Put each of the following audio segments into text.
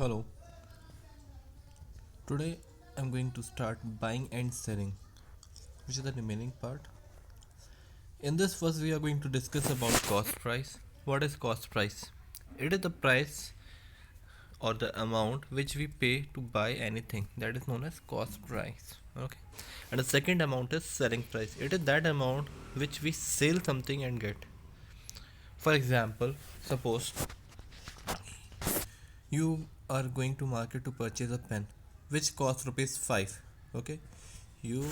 Hello. Today I'm going to start buying and selling, which is the remaining part. In this first we are going to discuss about cost price. What is cost price? It is the price or the amount which we pay to buy anything, that is known as cost price. Okay. And the second amount is selling price. It is that amount which we sell something and get. For example, suppose you are going to market to purchase a pen which costs rupees 5. Okay, you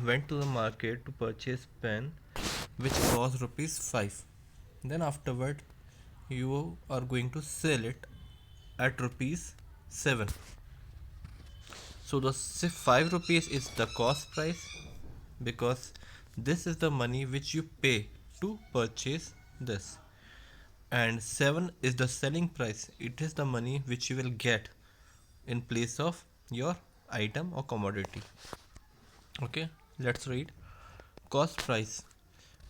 went to the market to purchase pen which costs rupees 5. Then afterward you are going to sell it at rupees 7. So the 5 rupees is the cost price, because this is the money which you pay to purchase this, and 7 is the selling price. It is the money which you will get in place of your item or commodity. Okay, let's read. Cost price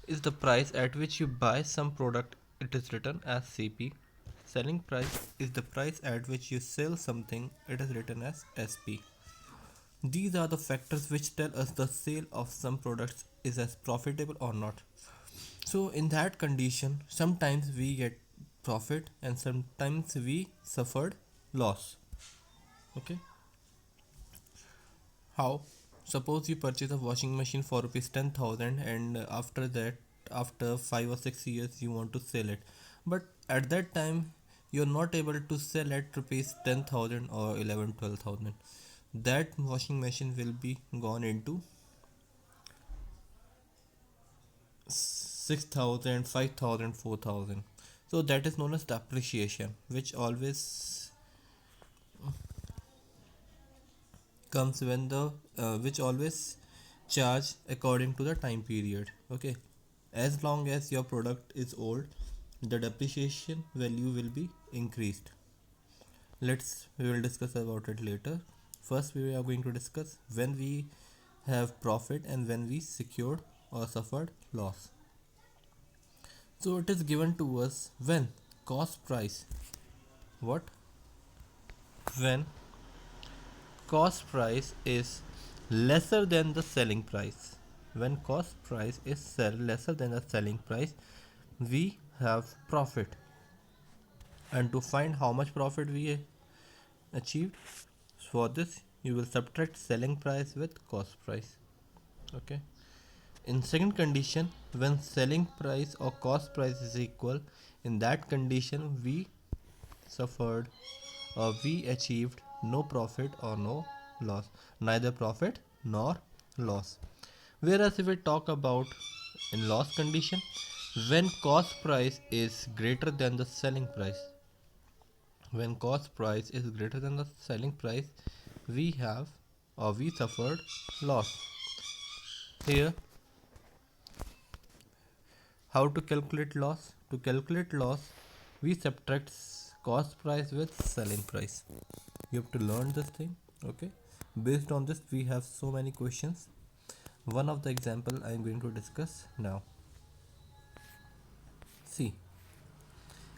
is the price at which you buy some product. It is written as CP. Selling price is the price at which you sell something. It is written as SP. These are the factors which tell us the sale of some products is as profitable or not. So in that condition, sometimes we get profit and sometimes we suffered loss. Okay. How? Suppose you purchase a washing machine for rupees 10,000, and after that, after 5 or 6 years, you want to sell it. But at that time, you're not able to sell at rupees 10,000 or 11, 12,000. That washing machine will be gone into 6,000, 5,000, 4,000. So that is known as depreciation, which always comes when the which always charge according to the time period. Okay, as long as your product is old, the depreciation value will be increased. We will discuss about it later. First we are going to discuss when we have profit and when we secured or suffered loss. So it is given to us when cost price, what when cost price is lesser than the selling price. When cost price is lesser than the selling price, we have profit. And to find how much profit we achieved, for this you will subtract selling price with cost price. Okay. In second condition, when selling price or cost price is equal, in that condition we suffered or we achieved no profit or no loss, neither profit nor loss. Whereas if we talk about in loss condition, when cost price is greater than the selling price, when cost price is greater than the selling price, we have or we suffered loss. Here, how to calculate loss? To calculate loss, we subtract cost price with selling price. You have to learn this thing. Okay, based on this we have so many questions. One of the example I am going to discuss now. See,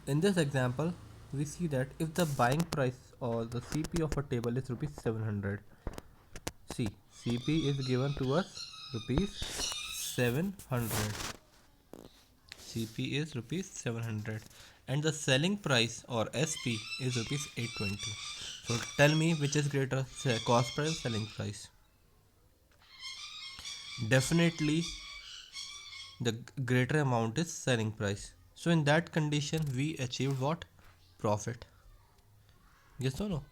in this example we see that if the buying price or the CP of a table is rupees 700, see, CP is given to us rupees 700. CP is rupees 700 and the selling price or SP is rupees 820. So tell me which is greater, cost price, selling price? Definitely the greater amount is selling price. So in that condition we achieved what? Profit. Yes or no?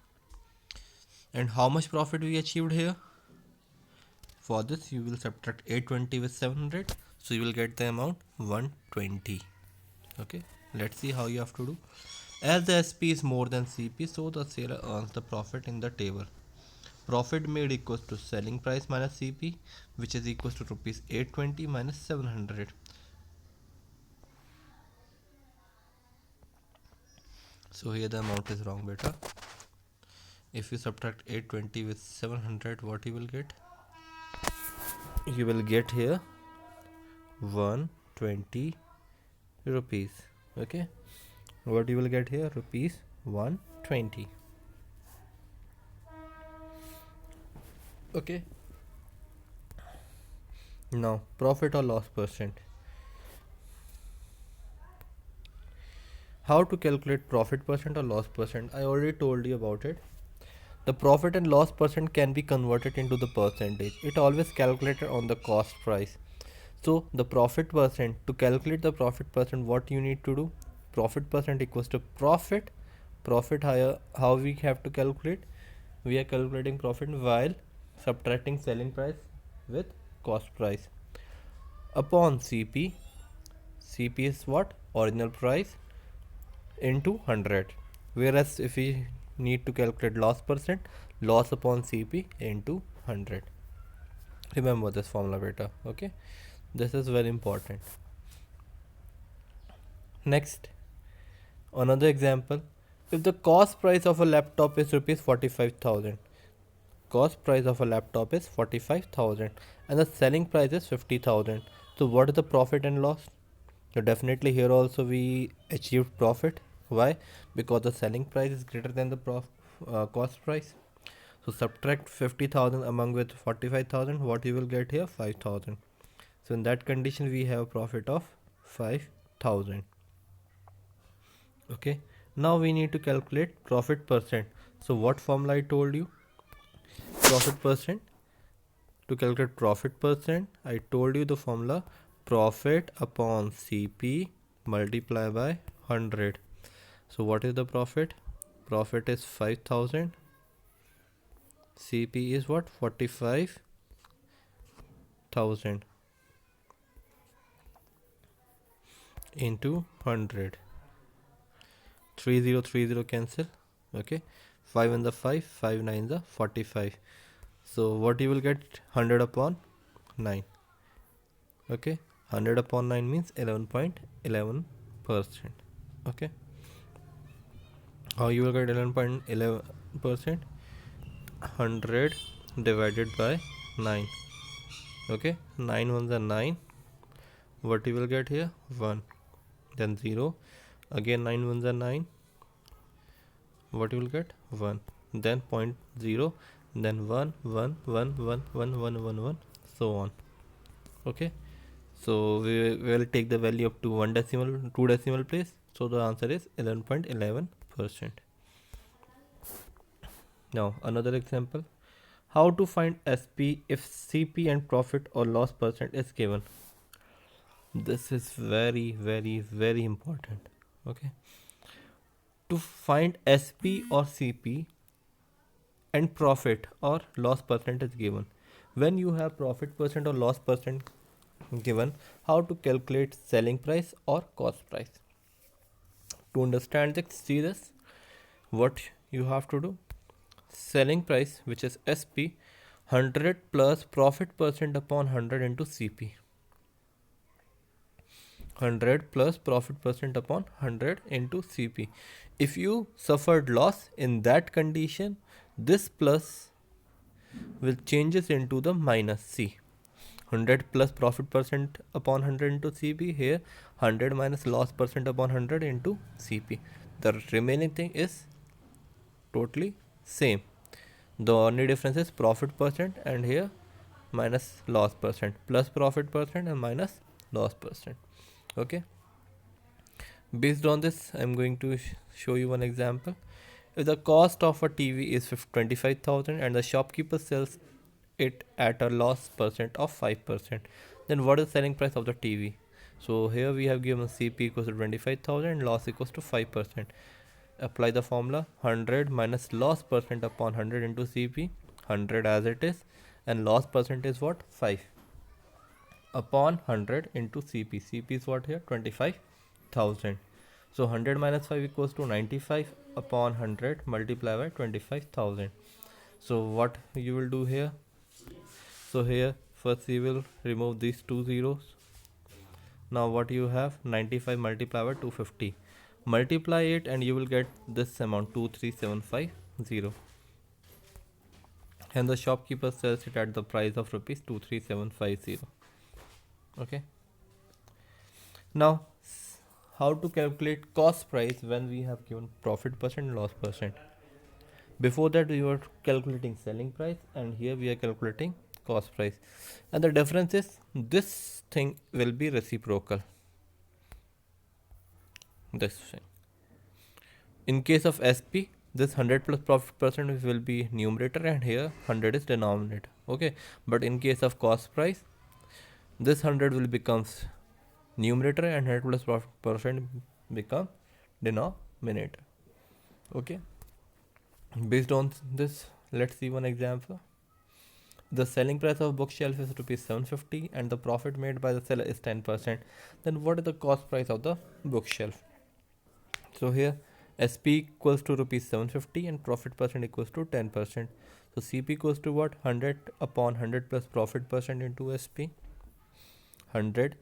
And how much profit we achieved here? For this you will subtract 820 with 700, so you will get the amount 120. Okay, let's see how you have to do. As the SP is more than CP, so the seller earns the profit in the table. Profit made equals to selling price minus CP, which is equals to rupees 820 minus 700. So here the amount is wrong, beta. If you subtract 820 with 700, what you will get? You will get here 120 rupees. Okay, what you will get here? Rupees 120. Okay. Now profit or loss percent. How to calculate profit percent or loss percent? I already told you about it. The profit and loss percent can be converted into the percentage. It always calculated on the cost price. So the profit percent, to calculate the profit percent, what you need to do? Profit percent equals to profit. Profit higher, how we have to calculate? We are calculating profit while subtracting selling price with cost price upon CP. CP is what? Original price into 100. Whereas if we need to calculate loss percent, loss upon CP into 100. Remember this formula beta. Okay, this is very important. Next, another example. If the cost price of a laptop is rupees 45,000, cost price of a laptop is 45,000 and the selling price is 50,000. So what is the profit and loss? So definitely here also we achieved profit. Why? Because the selling price is greater than the cost price. So subtract 50,000 among with 45,000. What you will get here? 5,000. So in that condition we have a profit of 5,000. Okay. Now we need to calculate profit percent. So what formula I told you? Profit percent. To calculate profit percent, I told you the formula profit upon CP multiply by 100. So what is the profit? Profit is 5,000. CP is what? 45,000 into 100. 3030 cancel. Okay. 5 and the 5, 5 9 the 45. So what you will get? 100 upon 9. Okay. 100 upon 9 means 11.11%. Okay. How you will get 11.11%? 100 divided by 9. Okay. 9 ones are 9. What you will get here? 1. Then 0. Again 9 ones are 9. What you will get? 1. Then 0.0. Then 1 1 1 1 1 1 1 1, so on. Okay. So we will take the value up to 1 decimal, 2 decimal place. So the answer is 11.11%. Now another example. How to find SP if CP and profit or loss percent is given. This is very important. Okay. To find SP or CP and profit or loss percent is given. When you have profit percent or loss percent given, how to calculate selling price or cost price? To understand this, see this, what you have to do? Selling price, which is SP, 100 plus profit percent upon 100 into CP. 100 plus profit percent upon 100 into CP. If you suffered loss in that condition, this plus will changes into the minus C. 100 plus profit percent upon 100 into CP. Here 100 minus loss percent upon 100 into CP. The remaining thing is totally same. The only difference is profit percent and here minus loss percent, plus profit percent and minus loss percent. Okay. Based on this, I'm going to show you one example. If the cost of a TV is 25,000 and the shopkeeper sells it at a loss percent of 5%, then what is the selling price of the TV? So here we have given CP equals to 25,000 and loss equals to 5%. Apply the formula 100 minus loss percent upon 100 into CP, 100 as it is, and loss percent is what? 5 upon 100 into CP. CP is what here? 25,000. So 100 minus 5 equals to 95 upon 100 multiplied by 25,000. So what you will do here? So here first you will remove these two zeros. Now what you have? 95 multiplied by 250. Multiply it and you will get this amount, 23750. And the shopkeeper sells it at the price of rupees 23750. Okay. Now how to calculate cost price when we have given profit percent and loss percent? Before that we were calculating selling price, and here we are calculating cost price. And the difference is this thing will be reciprocal. This thing. In case of SP, this 100 plus profit percent will be numerator, and here 100 is denominator. Okay, but in case of cost price, this 100 will becomes numerator and 100 plus profit percent become denominator. Okay, based on this, let's see one example. The selling price of bookshelf is rupees 750 and the profit made by the seller is 10%. Then what is the cost price of the bookshelf? So here SP equals to rupees 750 and profit percent equals to 10%. So CP equals to what? 100 upon 100 plus profit percent into SP. 100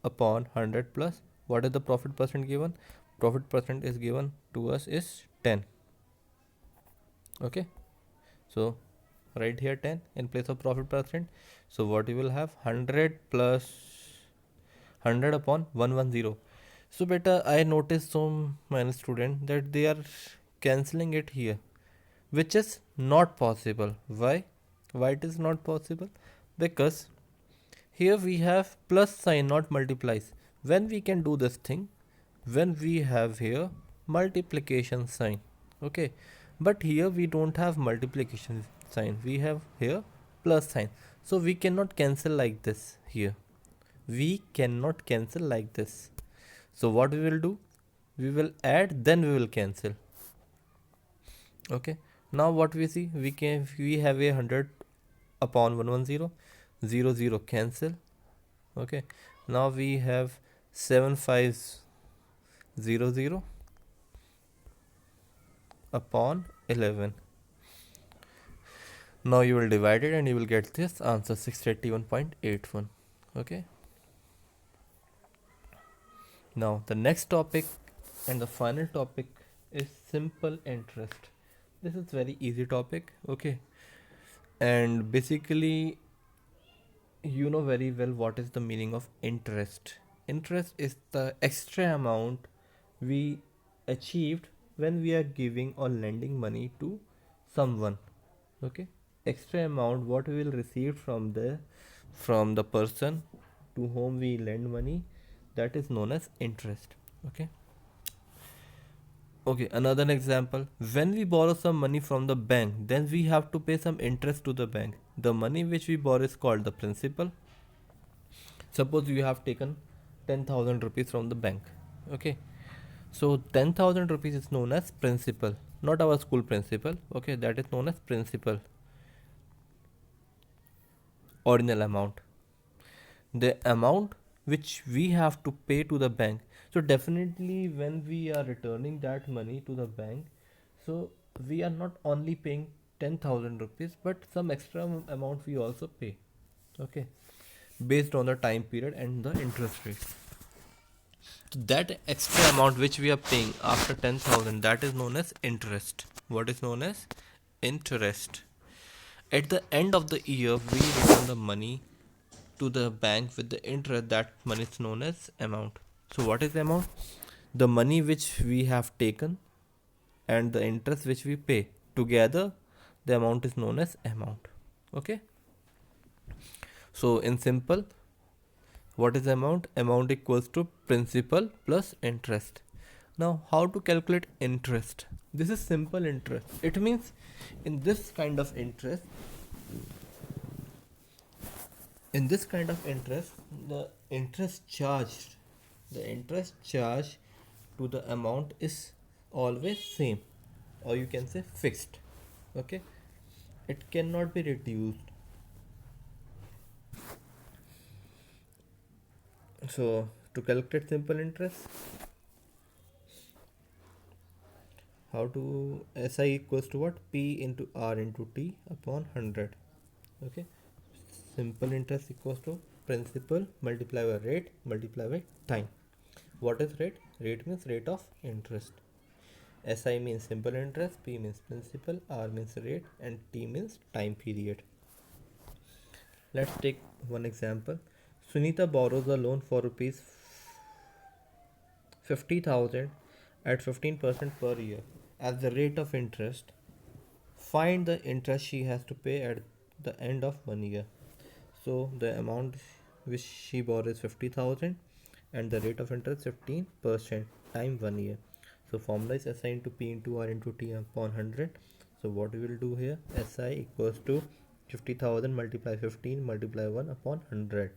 upon 100 plus what is the profit percent given? Profit percent is given to us is 10. Okay, so right here 10 in place of profit percent. So what you will have? 100 plus 100 upon 110. So beta, I noticed so many students that they are cancelling it here, which is not possible. Why it is not possible? Because here we have plus sign, not multiplies. When we can do this thing? When we have here multiplication sign. Okay, but here we don't have multiplication sign, we have here plus sign. So we cannot cancel like this here. We cannot cancel like this. So what we will do? We will add, then we will cancel. Okay, now what we see? We have a 100 upon 110, 0 0 cancel. Okay, now we have 7500 upon 11. Now you will divide it and you will get this answer 681.81. Okay, now the next topic and the final topic is simple interest. This is very easy topic. Okay, and basically you know very well what is the meaning of interest. Interest is the extra amount we achieved when we are giving or lending money to someone. Okay, extra amount what we will receive from the person to whom we lend money, that is known as interest. Okay, okay, another example. When we borrow some money from the bank, then we have to pay some interest to the bank. The money which we borrow is called the principal. Suppose you have taken 10,000 rupees from the bank. Okay, so 10,000 rupees is known as principal, not our school principal. Okay, that is known as principal, ordinal amount, the amount which we have to pay to the bank. So definitely when we are returning that money to the bank, so we are not only paying 10,000 rupees but some extra amount we also pay. Okay, based on the time period and the interest rate. So that extra amount which we are paying after 10,000, that is known as interest. What is known as interest? At the end of the year, we return the money to the bank with the interest. That money is known as amount. So what is the amount? The money which we have taken and the interest which we pay together, the amount is known as amount. Okay, so in simple, what is amount? Amount equals to principal plus interest. Now how to calculate interest? This is simple interest. It means in this kind of interest, the interest charged to the amount is always same, or you can say fixed. Okay, it cannot be reduced. So to calculate simple interest, how to SI equals to what? P into R into T upon 100. Okay, simple interest equals to principal multiplied by rate multiplied by time. What is rate? Rate means rate of interest. SI means simple interest, P means principal, R means rate, and T means time period. Let's take one example. Sunita borrows a loan for rupees 50,000 at 15% per year as the rate of interest. Find the interest she has to pay at the end of 1 year. So the amount which she borrowed is 50,000 and the rate of interest 15% time 1 year. So formula is SI into P into R into T upon 100. So what we will do here, SI equals to 50,000 multiply 15 multiply 1 upon 100.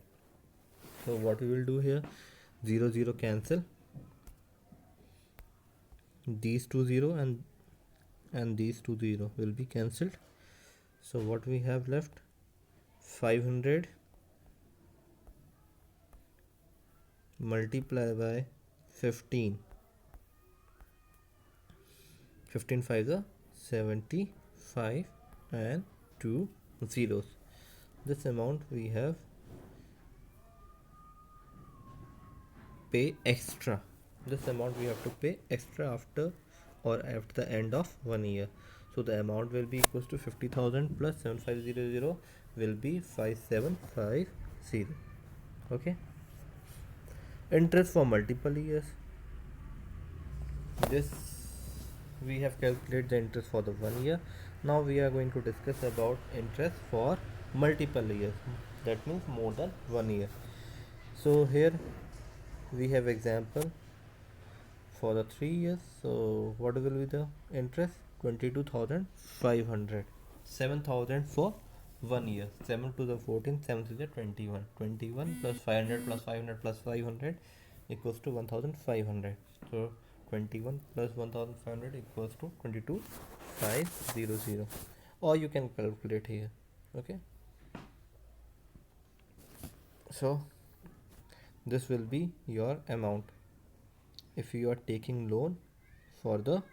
So what we will do here, 0 0 cancel, these two 0 and these two 0 will be cancelled. So what we have left, 500 multiply by 15, 15 5 is 75 and 2 zeros. This amount we have pay extra. This amount we have to pay extra after or after the end of 1 year. So the amount will be equals to 50,000 plus 7500 will be 5750. Okay. Interest for multiple years. This we have calculated the interest for the 1 year. Now we are going to discuss about interest for multiple years. That means more than 1 year. So here we have example for the 3 years. So what will be the interest? 22,500. 7,000 for 1 year. 7 to the 14, 7 to the 21. 21 plus 500 plus 500 plus 500 equals to 1,500. So 21 plus 1,500 equals to 22,500. Or you can calculate here. Okay. So this will be your amount if you are taking loan for the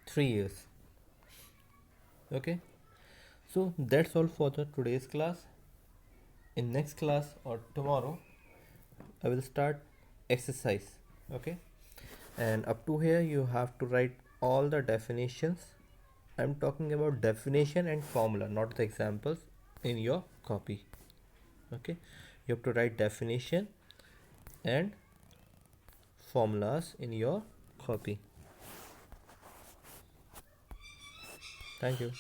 3 years. Okay. So that's all for the today's class. In next class or tomorrow I will start exercise. Okay. And up to here you have to write all the definitions. I'm talking about definition and formula, not the examples, in your copy. Okay. You have to write definition and formulas in your copy. Thank you.